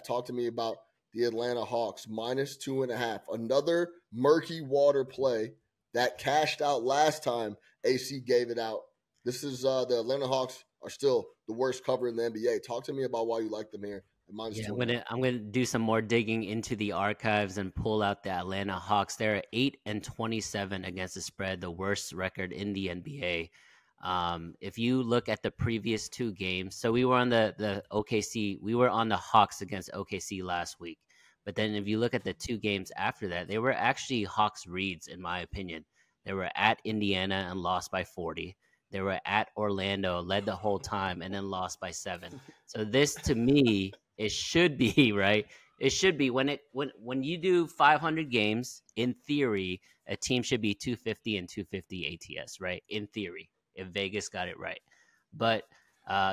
talk to me about the Atlanta Hawks, -2.5. Another murky water play that cashed out last time AC gave it out. This is the Atlanta Hawks are still the worst cover in the NBA. Talk to me about why you like them here. Yeah, I'm gonna do some more digging into the archives and pull out the Atlanta Hawks. They're 8-27 against the spread, the worst record in the NBA. If you look at the previous two games, so we were on the OKC, we were on the Hawks against OKC last week. But then if you look at the two games after that, they were actually Hawks reads, in my opinion. They were at Indiana and lost by 40. They were at Orlando, led the whole time, and then lost by 7. So this, to me, it should be, right? It should be when you do 500 games, in theory, a team should be 250 and 250 ATS, right? In theory, if Vegas got it right. But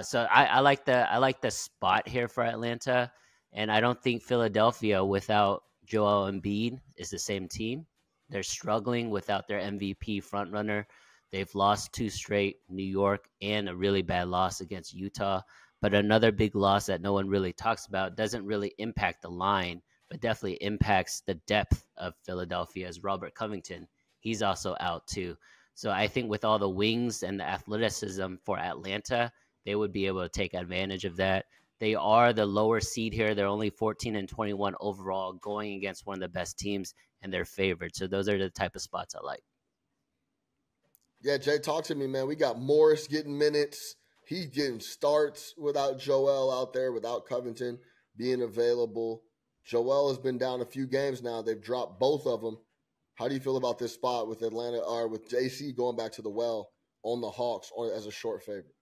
so I like the spot here for Atlanta, and I don't think Philadelphia without Joel Embiid is the same team. They're struggling without their MVP frontrunner. They've lost 2 straight, New York, and a really bad loss against Utah. But another big loss that no one really talks about, doesn't really impact the line, but definitely impacts the depth of Philadelphia, as Robert Covington. He's also out too. So I think with all the wings and the athleticism for Atlanta, they would be able to take advantage of that. They are the lower seed here. They're only 14-21 overall, going against one of the best teams, and they're favored. So those are the type of spots I like. Yeah, Jay, talk to me, man. We got Morris getting minutes. He's getting starts without Joel out there, without Covington being available. Joel has been down a few games now. They've dropped both of them. How do you feel about this spot with Atlanta, or with JC going back to the well on the Hawks or as a short favorite?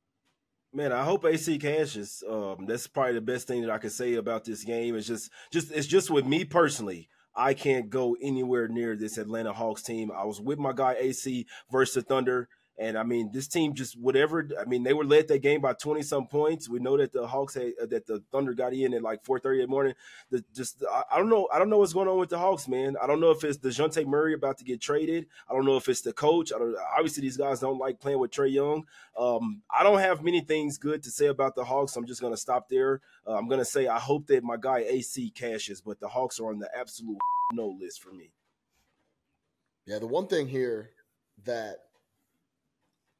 Man, I hope AC cashes. That's probably the best thing that I can say about this game. It's just with me personally. I can't go anywhere near this Atlanta Hawks team. I was with my guy AC versus the Thunder. And, I mean, this team just whatever – I mean, they were led that game by 20-some points. We know that the Hawks had that the Thunder got in at like 4:30 in the morning. I don't know. I don't know what's going on with the Hawks, man. I don't know if it's DeJounte Murray about to get traded. I don't know if it's the coach. Obviously, these guys don't like playing with Trae Young. I don't have many things good to say about the Hawks. I'm just going to stop there. I'm going to say I hope that my guy AC cashes, but the Hawks are on the absolute no list for me. Yeah, the one thing here that –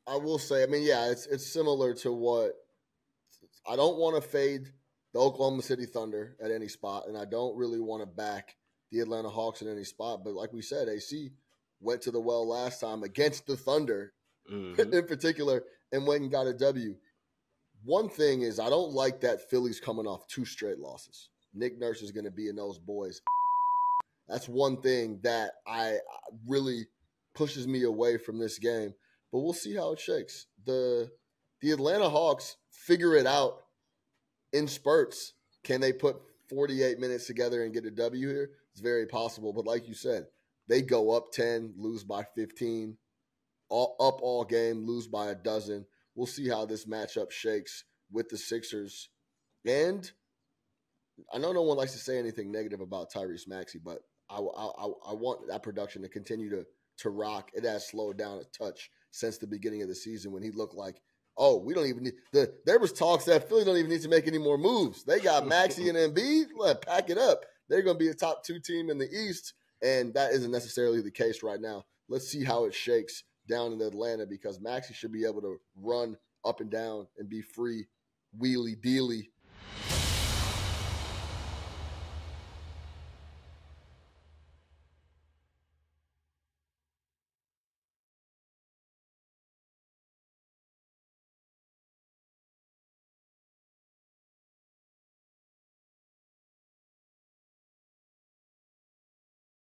I will say, I mean, yeah, it's similar to what I don't want to fade the Oklahoma City Thunder at any spot, and I don't really want to back the Atlanta Hawks at any spot. But like we said, AC went to the well last time against the Thunder in particular and went and got a W. One thing is I don't like that Philly's coming off 2 straight losses. Nick Nurse is going to be in those boys. That's one thing that I really pushes me away from this game. But we'll see how it shakes. The Atlanta Hawks figure it out in spurts. Can they put 48 minutes together and get a W here? It's very possible. But like you said, they go up 10, lose by 15, up all game, lose by a dozen. We'll see how this matchup shakes with the Sixers. And I know no one likes to say anything negative about Tyrese Maxey, but I want that production to continue to rock. It has slowed down a touch since the beginning of the season when he looked like, oh, we don't even need – there was talks that Philly don't even need to make any more moves. They got Maxey and Embiid. Let's pack it up. They're going to be a top 2 team in the East, and that isn't necessarily the case right now. Let's see how it shakes down in Atlanta because Maxey should be able to run up and down and be free, wheelie-dealy